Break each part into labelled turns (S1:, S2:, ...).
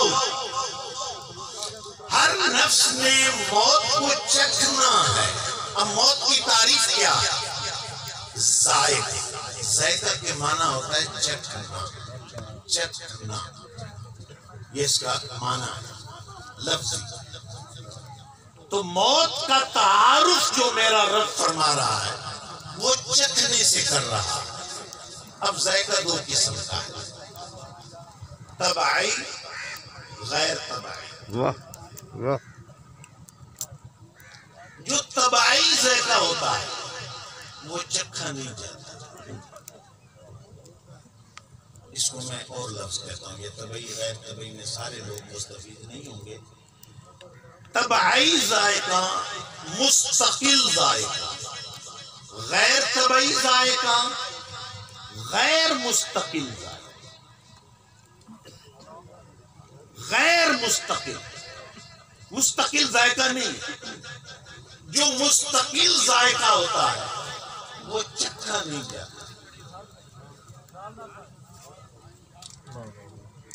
S1: الموت، ہر نفس نے موت کو چکھنا ہے۔ اب موت کی تعریف کیا ہے؟ ذائقہ، ذائقہ کے معنی ہوتا ہے چکھنا، چکھنا، یہ اس کا معنی ہے لفظی۔ تو موت کا تعارف جو میرا رب فرما رہا ہے وہ چکھنے سے کر رہا ہے۔ اب ذائقہ دو قسم کا ہے، طبعی، غیر طبعی۔
S2: واہ واہ۔
S1: جو طبعی ذائقہ ہوتا ہے وہ چکھا نہیں جاتا۔ اس کو میں اور لفظ کہتا ہوں، یہ طبعی غیر طبعی میں سارے لوگ مستفید نہیں ہوں گے۔ طبعی ذائقہ مستقل ذائقہ، غیر طبعی ذائقہ غیر مستقل ذائقہ، غیر مستقل، مستقل ذائقہ نہیں۔ جو مستقل ذائقہ ہوتا ہے وہ چکھا نہیں جاتا۔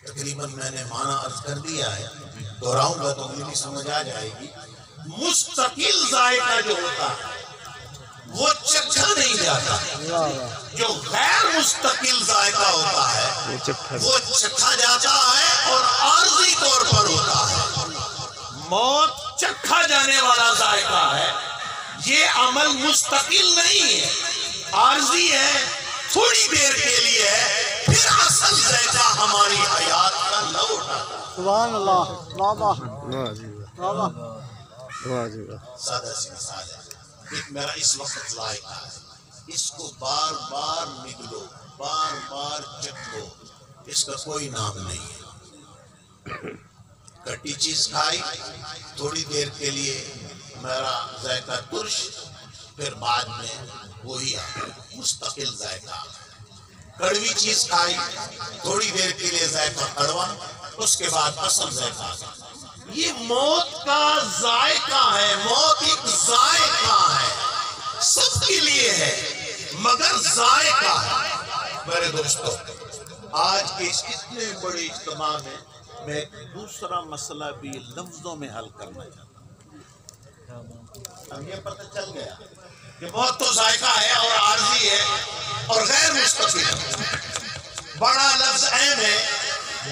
S1: تقریباً میں نے معنی عرض کر دیا ہے، دہراؤں گا تو مجھے بھی سمجھ آ جائے گی۔ مستقل ذائقہ جو ہوتا ہے وہ چکھا نہیں جاتا، جو غیر مستقل ذائقہ ہوتا ہے وہ چکھا جاتا ہے اور عارضی طور پر ہوتا ہے۔ موت چکھا جانے والا ذائقہ ہے، یہ عمل مستقل نہیں ہے، عارضی ہے، تھوڑی دیر کے لیے ہے، پھر اصل ذائقہ ہماری حیات کا لوٹ آتا ہے۔
S3: سبحان اللہ،
S1: سادہ سی مثال ہے، ایک میرا اس وقت ذائقہ ہے، اس کو بار بار نگلو، بار بار چکھو، اس کا کوئی نام نہیں ہے۔ کھٹی چیز کھائی، تھوڑی دیر کے لیے میرا ذائقہ ترش، پھر بعد میں وہی آتا ہے، مستقل ذائقہ۔ کڑوی چیز کھائی، تھوڑی دیر کے لیے ذائقہ کڑوا، اس کے بعد اصل ذائقہ آتا ہے۔ یہ موت کا ذائقہ ہے، موت ایک ذائقہ ہے، سب کے لیے ہے مگر ذائقہ ہے۔ میرے دوستو، آج کے اس اتنے بڑے اجتماع میں میں ایک دوسرا مسئلہ بھی لفظوں میں حل کرنا چاہتا ہوں۔ اب یہ پتہ چل گیا کہ موت تو ذائقہ ہے اور عارضی ہے اور غیر مستقل ہے۔ بڑا لفظ اہم ہے،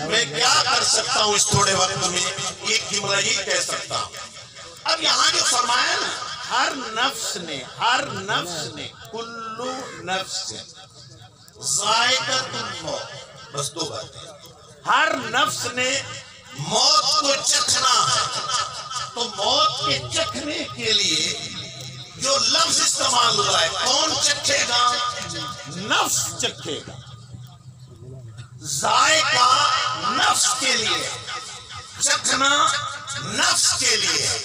S1: میں کیا کر سکتا ہوں اس تھوڑے وقت میں، ایک جملہ یہ کہہ سکتا ہوں۔ اب یہاں جو فرمایا نا، ہر نفس نے کلو نفس ذائقۃ الموت، بس دو باتیں، ہر نفس نے موت کو چکھنا ہے۔ تو موت کے چکھنے کے لیے جو لفظ استعمال ہوا ہے، کون چکھے گا؟ نفس چکھے گا۔ ذائقہ نفس کے لیے، چکھنا نفس کے لیے۔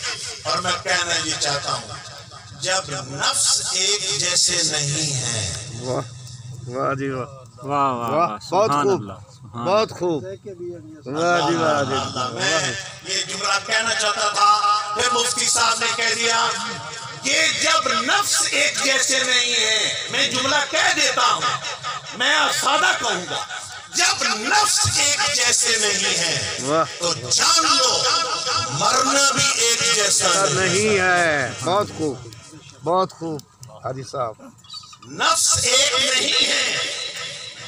S1: اور میں کہنا یہ چاہتا ہوں، جب نفس ایک جیسے نہیں ہیں،
S2: واہ جی واہ،
S3: واہ واہ،
S2: بہت خوب، بہت خوب، واہ جی واہ جی۔
S1: میں یہ جملہ کہنا چاہتا تھا، پھر مفتی صاحب نے کہہ دیا کہ جب نفس ایک جیسے نہیں ہیں، میں جملہ کہہ دیتا ہوں، میں سادہ کہوں گا، جب نفس ایک جیسے نہیں ہیں تو جان لو مرنا بھی ایک جیسا
S2: نہیں ہے۔ بہت خوب، بہت خوب حاجی صاحب۔
S1: نفس ایک نہیں ہے،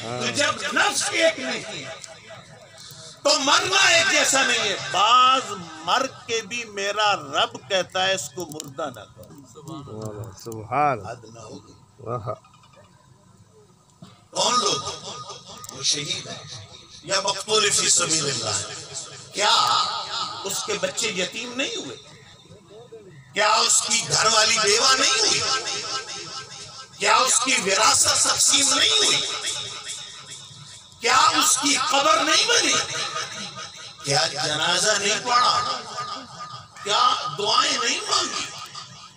S1: تو جب نفس ایک نہیں ہے تو مرنا ایک جیسا نہیں ہے۔ بعض مر کے بھی میرا رب کہتا ہے اس کو مردہ نہ کرو۔
S2: سبحان
S1: حد نہ ہوگی۔
S2: اللہ۔
S1: کون لوگ؟ وہ شہید ہے یا مقتول فی سبیل اللہ ہے۔ کیا اس کے بچے یتیم نہیں ہوئے؟ کیا اس کی گھر والی بیوہ نہیں ہوئی؟ کیا اس کی وراثت تقسیم نہیں ہوئی؟ کیا اس کی قبر نہیں بنی؟ کیا جنازہ نہیں پڑھا؟ کیا دعائیں نہیں مانگی؟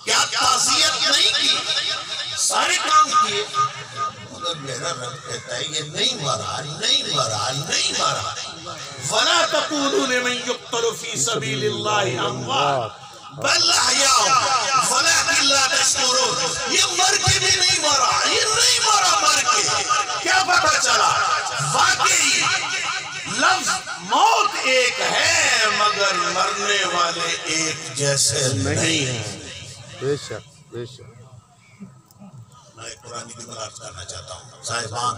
S1: کیا تعزیت نہیں کی؟ سارے کام کیے، مگر میرا رب کہتا ہے یہ نہیں مرا، نہیں مرا، نہیں مرا۔ وَلَا تَقُولُوا لِمَن يُقْتَلُ فِي سَبِيلِ اللَّهِ أَمْوَاتٌ بَلْ أَحْيَاءٌ وَلَٰكِن لَّا تَشْعُرُونَ۔ یہ مر کے بھی نہیں مرا، یہ نہیں مرا مر کے۔ کیا پتہ چلا؟ واقعی لفظ موت ایک ہے مرنے والے ایک جیسے نہیں ہیں.
S2: بے شک بے شک.
S1: میں قرآن کی ملاد کرنا چاہتا ہوں صاحبان.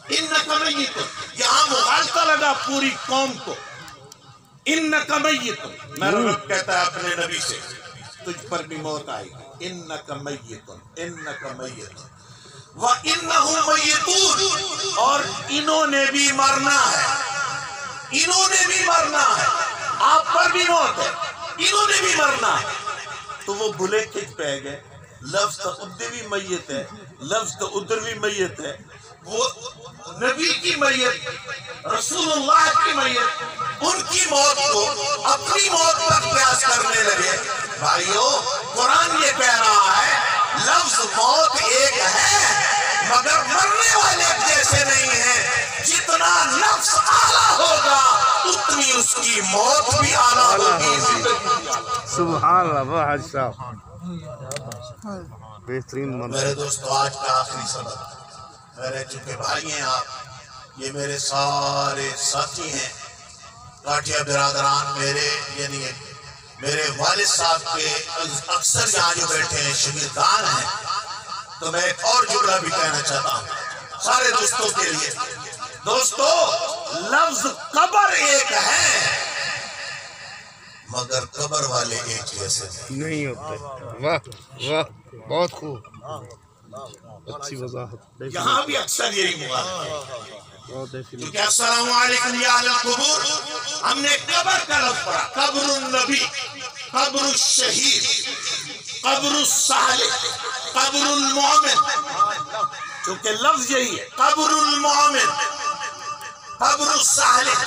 S1: انکا میت، یہاں مغالطہ لگا پوری قوم کو. انکا میت، میرا رب کہتا ہے اپنے نبی سے تجھ پر بھی موت آئے گی. انکا میت، انکا میت وَإِنَّهُمْ مَيِّتُونَ، اور انہوں نے بھی مرنا ہے. انہوں نے بھی مرنا ہے. آپ پر بھی موت ہے، انہوں نے بھی مرنا ہے. تو وہ بھلے کھچ پہ گئے. لفظ تو ادھر بھی میت ہے، لفظ تو ادھر بھی میت ہے. وہ نبی کی میت، رسول اللہ کی میت، ان کی موت کو اپنی موت پر قیاس کرنے لگے. بھائیو، قرآن یہ کہہ رہا ہے لفظ موت ایک ہے مگر مرنے والے جیسے نہیں ہیں. جتنا نفس اعلیٰ ہوگا اتنی اس کی موت بھی اعلیٰ ہوگی.
S2: سبحان اللہ. واہ حاجی صاحب، بہترین منظر.
S1: میرے دوستو، آج کا آخری سبق، میرے چونکہ بھائی ہیں آپ، یہ میرے سارے ساتھی ہیں، کاٹیا برادران میرے، یعنی میرے والد صاحب کے اکثر یہاں جو بیٹھے ہیں شاگردان ہیں. تو میں ایک اور جملہ بھی کہنا چاہتا ہوں سارے دوستوں کے لیے. دوستو، لفظ قبر ایک ہے مگر قبر والے ایک جیسے
S2: نہیں ہوتے. واہ واہ، بہت خوب، اچھی وضاحت.
S1: یہاں بھی اکثر یہی مغالطہ ہے.
S2: بہت ایسی.
S1: کیونکہ السلام علیکم یا اہل القبور، ہم نے قبر کا لفظ پڑھا. قبر النبی، قبر الشہید، قبر الصالح، قبر المؤمن، چونکہ لفظ یہی ہے. قبر المؤمن، قبر الصالح،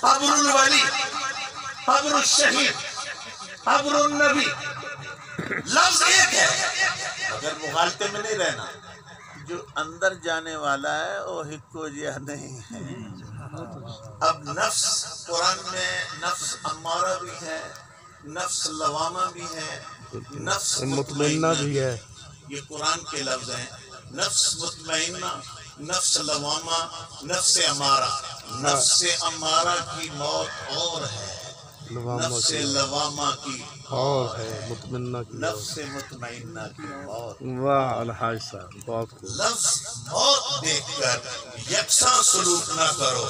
S1: قبر الولی، قبر الشہید، قبر النبی، لفظ ایک ہے مگر مغالطے میں نہیں رہنا. جو اندر جانے والا ہے وہ ہکو جیا نہیں ہے. اب نفس، قرآن میں نفس امارہ بھی ہے، نفس لوامہ بھی ہے، نفس
S2: مطمئنہ بھی ہے.
S1: یہ قرآن کے لفظ ہیں. نفس مطمئنہ، نفس لوامہ، نفس امارہ. نفس امارہ کی موت اور ہے، نفس لوامہ کی
S2: اور ہے، مطمئنہ کی.
S1: نفس مطمئنہ کی موت.
S2: واہ الحاج صاحب، بہت خوب.
S1: لفظ موت دیکھ کر یکساں سلوک نہ کرو،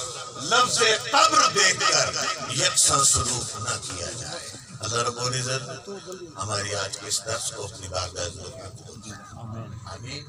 S1: لفظ قبر دیکھ کر یکساں سلوک نہ کیا جائے. اللہ رب العزت ہماری آج کے اس درس کو اپنی بارگاہ میں قبول فرمائے. آمین.